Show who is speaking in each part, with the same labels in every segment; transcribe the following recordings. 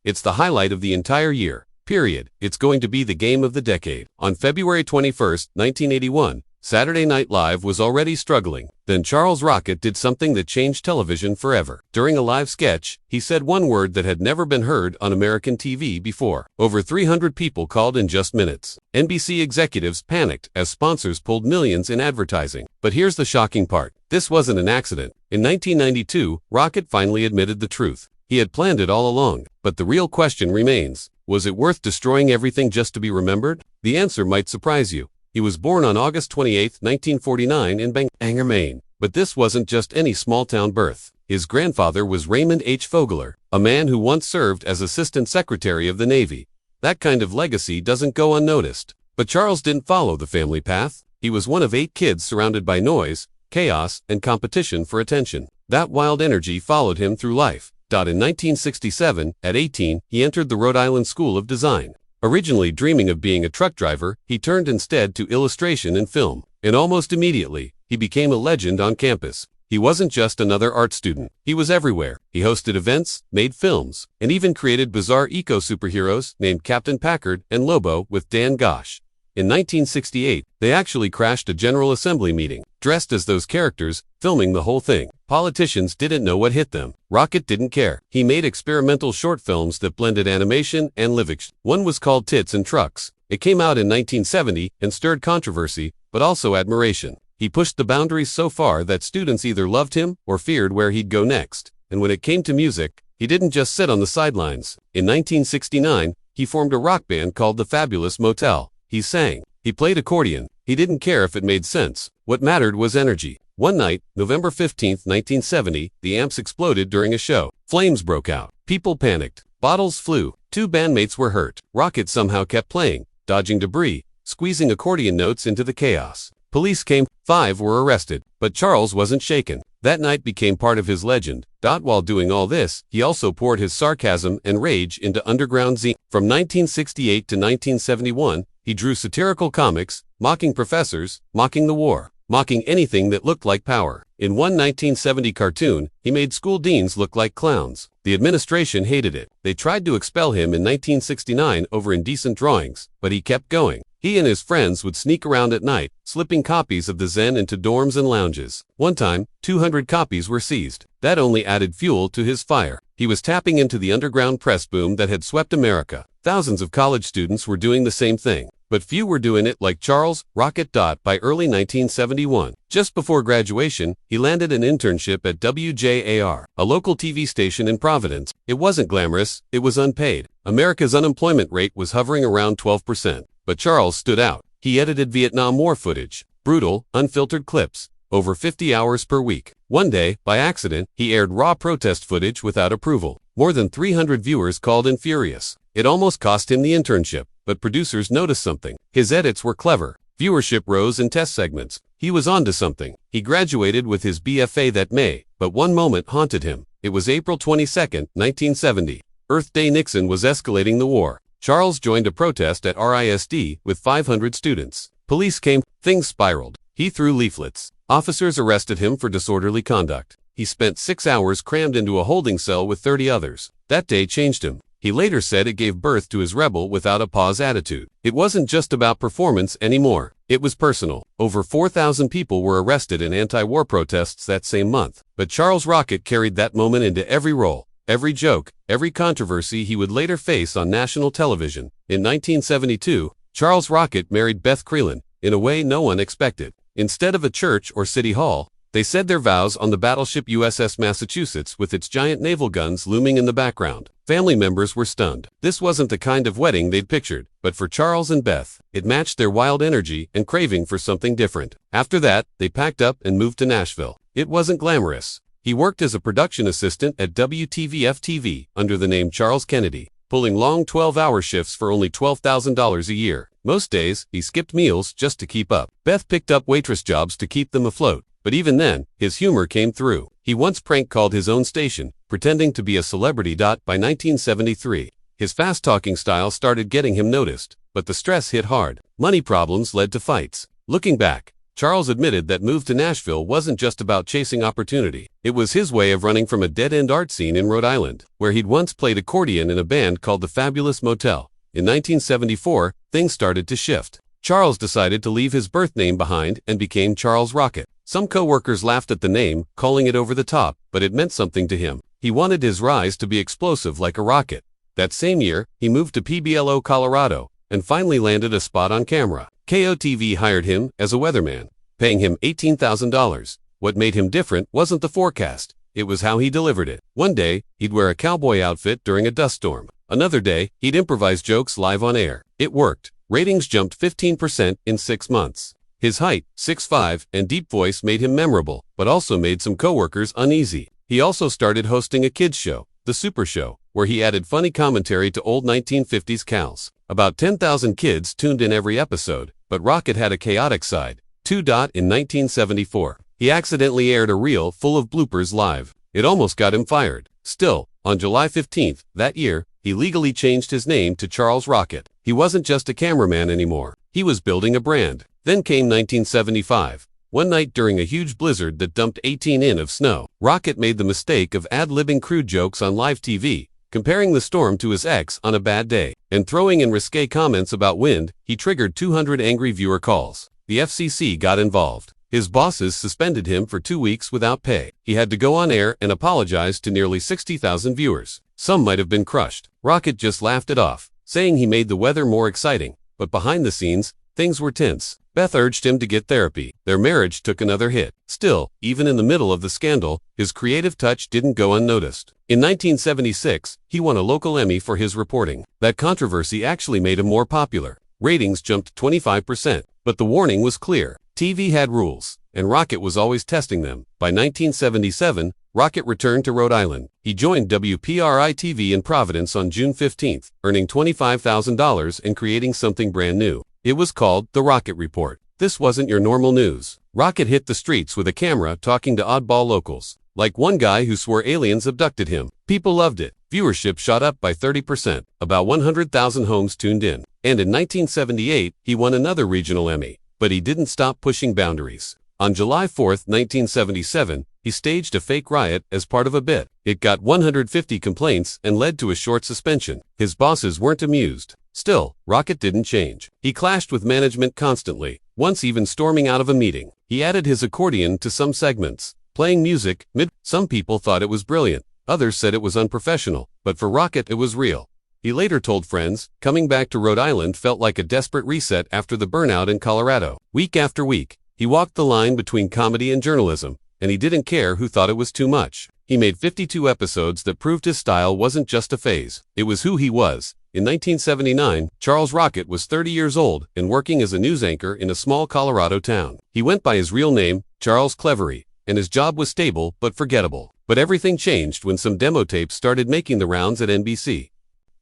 Speaker 1: It's the highlight of the entire year. Period. It's going to be the game of the decade. On February 21, 1981, Saturday Night Live was already struggling. Then Charles Rocket did something that changed television forever. During a live sketch, he said one word that had never been heard on American TV before. Over 300 people called in just minutes. NBC executives panicked as sponsors pulled millions in advertising. But here's the shocking part. This wasn't an accident. In 1992, Rocket finally admitted the truth. He had planned it all along. But the real question remains, was it worth destroying everything just to be remembered? The answer might surprise you. He was born on August 28, 1949 in Bangor, Maine. But this wasn't just any small-town birth. His grandfather was Raymond H. Fogler, a man who once served as Assistant Secretary of the Navy. That kind of legacy doesn't go unnoticed. But Charles didn't follow the family path. He was one of 8 kids surrounded by noise, chaos, and competition for attention. That wild energy followed him through life. In 1967, at 18, he entered the Rhode Island School of Design. Originally dreaming of being a truck driver, he turned instead to illustration and film. And almost immediately, he became a legend on campus. He wasn't just another art student. He was everywhere. He hosted events, made films, and even created bizarre eco-superheroes named Captain Packard and Lobo with Dan Gosh. In 1968, they actually crashed a General Assembly meeting, dressed as those characters, filming the whole thing. Politicians didn't know what hit them. Rocket didn't care. He made experimental short films that blended animation and live action. One was called Tits and Trucks. It came out in 1970 and stirred controversy, but also admiration. He pushed the boundaries so far that students either loved him or feared where he'd go next. And when it came to music, he didn't just sit on the sidelines. In 1969, he formed a rock band called the Fabulous Motel. He sang. He played accordion. He didn't care if it made sense. What mattered was energy. One night, November 15, 1970, the amps exploded during a show. Flames broke out. People panicked. Bottles flew. 2 bandmates were hurt. Rocket somehow kept playing, dodging debris, squeezing accordion notes into the chaos. Police came. 5 were arrested. But Charles wasn't shaken. That night became part of his legend. While doing all this, he also poured his sarcasm and rage into underground zine. From 1968 to 1971, he drew satirical comics, mocking professors, mocking the war, mocking anything that looked like power. In one 1970 cartoon, he made school deans look like clowns. The administration hated it. They tried to expel him in 1969 over indecent drawings, but he kept going. He and his friends would sneak around at night, slipping copies of the Zen into dorms and lounges. One time, 200 copies were seized. That only added fuel to his fire. He was tapping into the underground press boom that had swept America. Thousands of college students were doing the same thing. But few were doing it like Charles Rocket. By early 1971, just before graduation, he landed an internship at WJAR, a local TV station in Providence. It wasn't glamorous, it was unpaid. America's unemployment rate was hovering around 12%. But Charles stood out. He edited Vietnam War footage, brutal, unfiltered clips, over 50 hours per week. One day, by accident, he aired raw protest footage without approval. More than 300 viewers called in furious. It almost cost him the internship. But producers noticed something. His edits were clever. Viewership rose in test segments. He was onto something. He graduated with his BFA that May, but one moment haunted him. It was April 22, 1970. Earth Day. Nixon was escalating the war. Charles joined a protest at RISD with 500 students. Police came. Things spiraled. He threw leaflets. Officers arrested him for disorderly conduct. He spent 6 hours crammed into a holding cell with 30 others. That day changed him. He later said it gave birth to his rebel without a pause attitude. It wasn't just about performance anymore. It was personal. Over 4,000 people were arrested in anti-war protests that same month. But Charles Rocket carried that moment into every role, every joke, every controversy he would later face on national television. In 1972, Charles Rocket married Beth Crelin, in a way no one expected. Instead of a church or city hall, they said their vows on the battleship USS Massachusetts with its giant naval guns looming in the background. Family members were stunned. This wasn't the kind of wedding they'd pictured, but for Charles and Beth, it matched their wild energy and craving for something different. After that, they packed up and moved to Nashville. It wasn't glamorous. He worked as a production assistant at WTVF-TV under the name Charles Kennedy, pulling long 12-hour shifts for only $12,000 a year. Most days, he skipped meals just to keep up. Beth picked up waitress jobs to keep them afloat. But even then, his humor came through. He once prank called his own station, pretending to be a celebrity. By 1973, his fast-talking style started getting him noticed, but the stress hit hard. Money problems led to fights. Looking back, Charles admitted that move to Nashville wasn't just about chasing opportunity. It was his way of running from a dead-end art scene in Rhode Island, where he'd once played accordion in a band called the Fabulous Motel. In 1974, things started to shift. Charles decided to leave his birth name behind and became Charles Rocket. Some co-workers laughed at the name, calling it over the top, but it meant something to him. He wanted his rise to be explosive like a rocket. That same year, he moved to Pueblo, Colorado, and finally landed a spot on camera. KOTV hired him as a weatherman, paying him $18,000. What made him different wasn't the forecast, it was how he delivered it. One day, he'd wear a cowboy outfit during a dust storm. Another day, he'd improvise jokes live on air. It worked. Ratings jumped 15% in 6 months. His height, 6'5", and deep voice made him memorable, but also made some coworkers uneasy. He also started hosting a kids show, The Super Show, where he added funny commentary to old 1950s cows. About 10,000 kids tuned in every episode, but Rocket had a chaotic side. In 1974, he accidentally aired a reel full of bloopers live. It almost got him fired. Still, on July 15th that year, he legally changed his name to Charles Rocket. He wasn't just a cameraman anymore. He was building a brand. Then came 1975. One night during a huge blizzard that dumped 18 in of snow, Rocket made the mistake of ad-libbing crude jokes on live TV, comparing the storm to his ex on a bad day, and throwing in risque comments about wind. He triggered 200 angry viewer calls. The FCC got involved. His bosses suspended him for 2 weeks without pay. He had to go on air and apologize to nearly 60,000 viewers. Some might have been crushed. Rocket just laughed it off, saying he made the weather more exciting, but behind the scenes, things were tense. Beth urged him to get therapy. Their marriage took another hit. Still, even in the middle of the scandal, his creative touch didn't go unnoticed. In 1976, he won a local Emmy for his reporting. That controversy actually made him more popular. Ratings jumped 25%, but the warning was clear. TV had rules, and Rocket was always testing them. By 1977, Rocket returned to Rhode Island. He joined WPRI-TV in Providence on June 15th, earning $25,000 and creating something brand new. It was called The Rocket Report. This wasn't your normal news. Rocket hit the streets with a camera talking to oddball locals, like one guy who swore aliens abducted him. People loved it. Viewership shot up by 30%. About 100,000 homes tuned in. And in 1978, he won another regional Emmy. But he didn't stop pushing boundaries. On July 4, 1977, he staged a fake riot as part of a bit. It got 150 complaints and led to a short suspension. His bosses weren't amused. Still, Rocket didn't change. He clashed with management constantly, once even storming out of a meeting. He added his accordion to some segments, playing music mid. Some people thought it was brilliant. Others said it was unprofessional, but for Rocket it was real. He later told friends, coming back to Rhode Island felt like a desperate reset after the burnout in Colorado. Week after week, he walked the line between comedy and journalism, and he didn't care who thought it was too much. He made 52 episodes that proved his style wasn't just a phase, it was who he was. In 1979, Charles Rocket was 30 years old and working as a news anchor in a small Colorado town. He went by his real name, Charles Clevery, and his job was stable but forgettable. But everything changed when some demo tapes started making the rounds at NBC.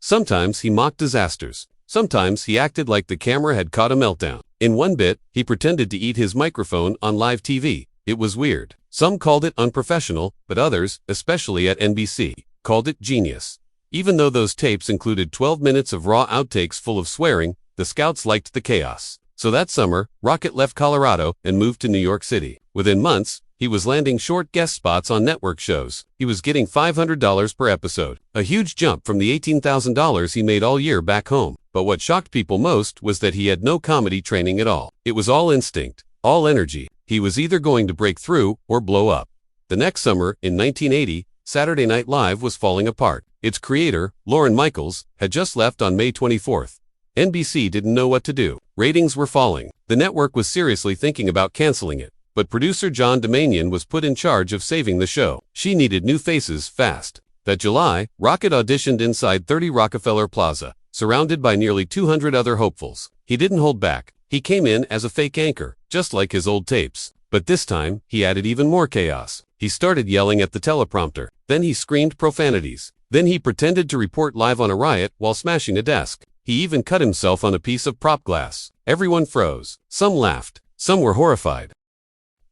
Speaker 1: Sometimes he mocked disasters. Sometimes he acted like the camera had caught a meltdown. In one bit, he pretended to eat his microphone on live TV. It was weird. Some called it unprofessional, but others, especially at NBC, called it genius. Even though those tapes included 12 minutes of raw outtakes full of swearing, the scouts liked the chaos. So that summer, Rocket left Colorado and moved to New York City. Within months, he was landing short guest spots on network shows. He was getting $500 per episode, a huge jump from the $18,000 he made all year back home. But what shocked people most was that he had no comedy training at all. It was all instinct, all energy. He was either going to break through or blow up. The next summer, in 1980, Saturday Night Live was falling apart. Its creator, Lorne Michaels, had just left on May 24th. NBC didn't know what to do. Ratings were falling. The network was seriously thinking about canceling it. But producer John Domanian was put in charge of saving the show. She needed new faces fast. That July, Rocket auditioned inside 30 Rockefeller Plaza, surrounded by nearly 200 other hopefuls. He didn't hold back. He came in as a fake anchor, just like his old tapes. But this time, he added even more chaos. He started yelling at the teleprompter. Then he screamed profanities. Then he pretended to report live on a riot while smashing a desk. He even cut himself on a piece of prop glass. Everyone froze. Some laughed. Some were horrified.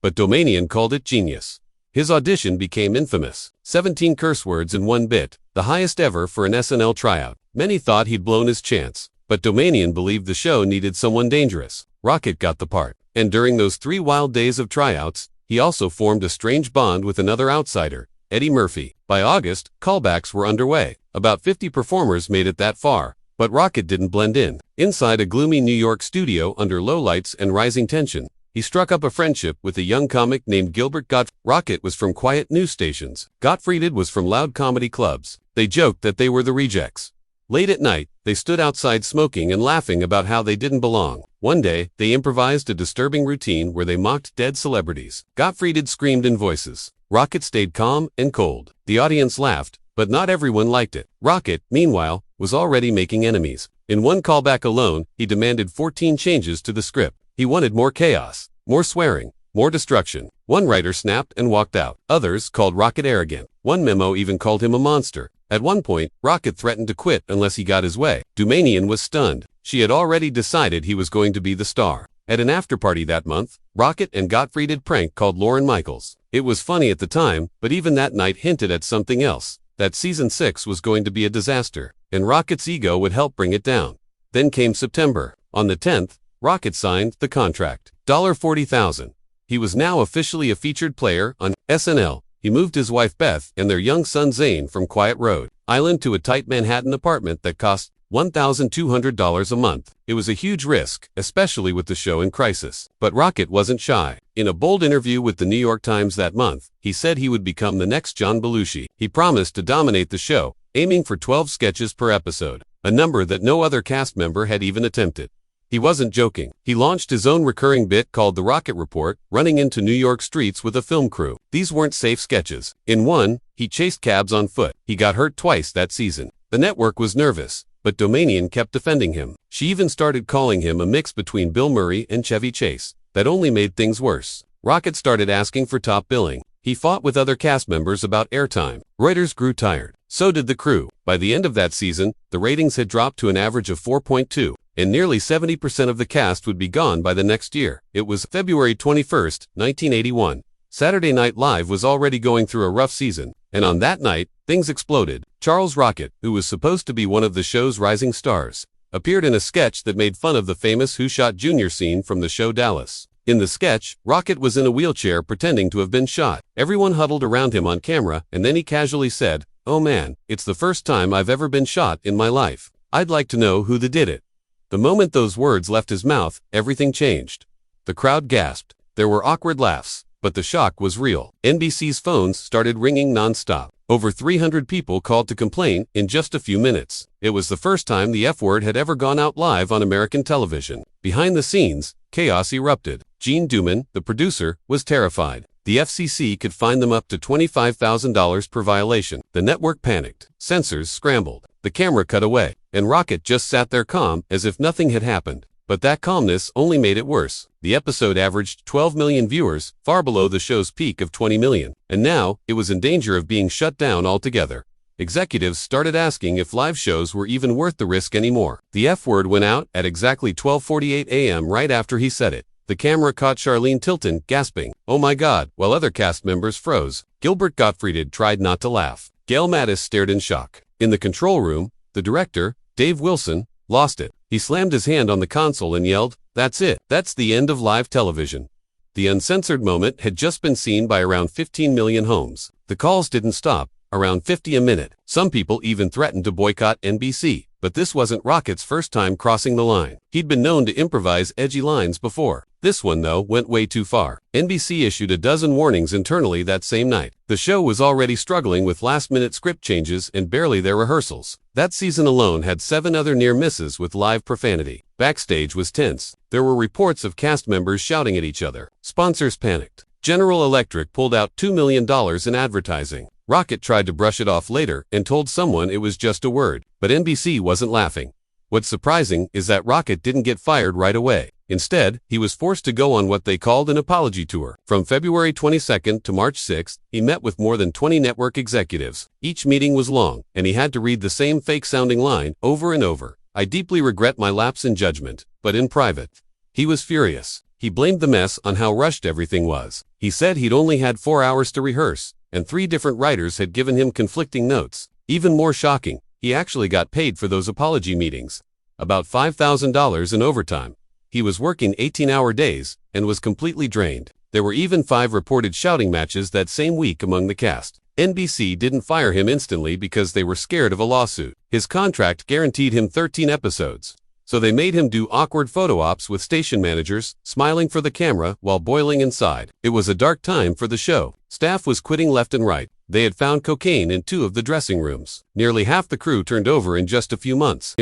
Speaker 1: But Domanian called it genius. His audition became infamous. 17 curse words in one bit, the highest ever for an SNL tryout. Many thought he'd blown his chance, but Domanian believed the show needed someone dangerous. Rocket got the part. And during those 3 wild days of tryouts, he also formed a strange bond with another outsider, Eddie Murphy. By August, callbacks were underway. About 50 performers made it that far, but Rocket didn't blend in. Inside a gloomy New York studio under low lights and rising tension, he struck up a friendship with a young comic named Gilbert Gottfried. Rocket was from quiet news stations. Gottfried was from loud comedy clubs. They joked that they were the rejects. Late at night, they stood outside smoking and laughing about how they didn't belong. One day, they improvised a disturbing routine where they mocked dead celebrities. Gottfried screamed in voices. Rocket stayed calm and cold. The audience laughed, but not everyone liked it. Rocket, meanwhile, was already making enemies. In one callback alone, he demanded 14 changes to the script. He wanted more chaos, more swearing, more destruction. One writer snapped and walked out. Others called Rocket arrogant. One memo even called him a monster. At one point, Rocket threatened to quit unless he got his way. Doumanian was stunned. She had already decided he was going to be the star. At an afterparty that month, Rocket and Gottfried prank called Lorne Michaels. It was funny at the time, but even that night hinted at something else. That season 6 was going to be a disaster, and Rocket's ego would help bring it down. Then came September. On the 10th, Rocket signed the contract. $40,000. He was now officially a featured player on SNL. He moved his wife Beth and their young son Zane from Quiet Road Island to a tight Manhattan apartment that cost $1,200 a month. It was a huge risk, especially with the show in crisis. But Rocket wasn't shy. In a bold interview with the New York Times that month, he said he would become the next John Belushi. He promised to dominate the show, aiming for 12 sketches per episode, a number that no other cast member had even attempted. He wasn't joking. He launched his own recurring bit called The Rocket Report, running into New York streets with a film crew. These weren't safe sketches. In one, he chased cabs on foot. He got hurt twice that season. The network was nervous, but Doumanian kept defending him. She even started calling him a mix between Bill Murray and Chevy Chase. That only made things worse. Rocket started asking for top billing. He fought with other cast members about airtime. Reuters grew tired. So did the crew. By the end of that season, the ratings had dropped to an average of 4.2. And nearly 70% of the cast would be gone by the next year. It was February 21, 1981. Saturday Night Live was already going through a rough season, and on that night, things exploded. Charles Rocket, who was supposed to be one of the show's rising stars, appeared in a sketch that made fun of the famous Who Shot Junior scene from the show Dallas. In the sketch, Rocket was in a wheelchair pretending to have been shot. Everyone huddled around him on camera, and then he casually said, "Oh man, it's the first time I've ever been shot in my life. I'd like to know who did it." The moment those words left his mouth, everything changed. The crowd gasped. There were awkward laughs, but the shock was real. NBC's phones started ringing non-stop. Over 300 people called to complain in just a few minutes. It was the first time the F-word had ever gone out live on American television. Behind the scenes, chaos erupted. Gene Duman, the producer, was terrified. The FCC could fine them up to $25,000 per violation. The network panicked. Censors scrambled. The camera cut away, and Rocket just sat there calm as if nothing had happened. But that calmness only made it worse. The episode averaged 12 million viewers, far below the show's peak of 20 million. And now, it was in danger of being shut down altogether. Executives started asking if live shows were even worth the risk anymore. The F-word went out at exactly 12:48 a.m. right after he said it. The camera caught Charlene Tilton gasping, "Oh my God," while other cast members froze. Gilbert Gottfried tried not to laugh. Gail Mattis stared in shock. In the control room, the director, Dave Wilson, lost it. He slammed his hand on the console and yelled, "That's it. That's the end of live television." The uncensored moment had just been seen by around 15 million homes. The calls didn't stop, around 50 a minute. Some people even threatened to boycott NBC. But this wasn't Rocket's first time crossing the line. He'd been known to improvise edgy lines before. This one, though, went way too far. NBC issued a dozen warnings internally that same night. The show was already struggling with last-minute script changes and barely their rehearsals. That season alone had 7 other near misses with live profanity. Backstage was tense. There were reports of cast members shouting at each other. Sponsors panicked. General Electric pulled out $2 million in advertising. Rocket tried to brush it off later and told someone it was just a word, but NBC wasn't laughing. What's surprising is that Rocket didn't get fired right away. Instead, he was forced to go on what they called an apology tour. From February 22nd to March 6th, he met with more than 20 network executives. Each meeting was long, and he had to read the same fake-sounding line over and over. "I deeply regret my lapse in judgment," but in private. He was furious. He blamed the mess on how rushed everything was. He said he'd only had 4 hours to rehearse, and 3 different writers had given him conflicting notes. Even more shocking, he actually got paid for those apology meetings. About $5,000 in overtime. He was working 18-hour days and was completely drained. There were even 5 reported shouting matches that same week among the cast. NBC didn't fire him instantly because they were scared of a lawsuit. His contract guaranteed him 13 episodes. So they made him do awkward photo ops with station managers, smiling for the camera while boiling inside. It was a dark time for the show. Staff was quitting left and right. They had found cocaine in 2 of the dressing rooms. Nearly half the crew turned over in just a few months.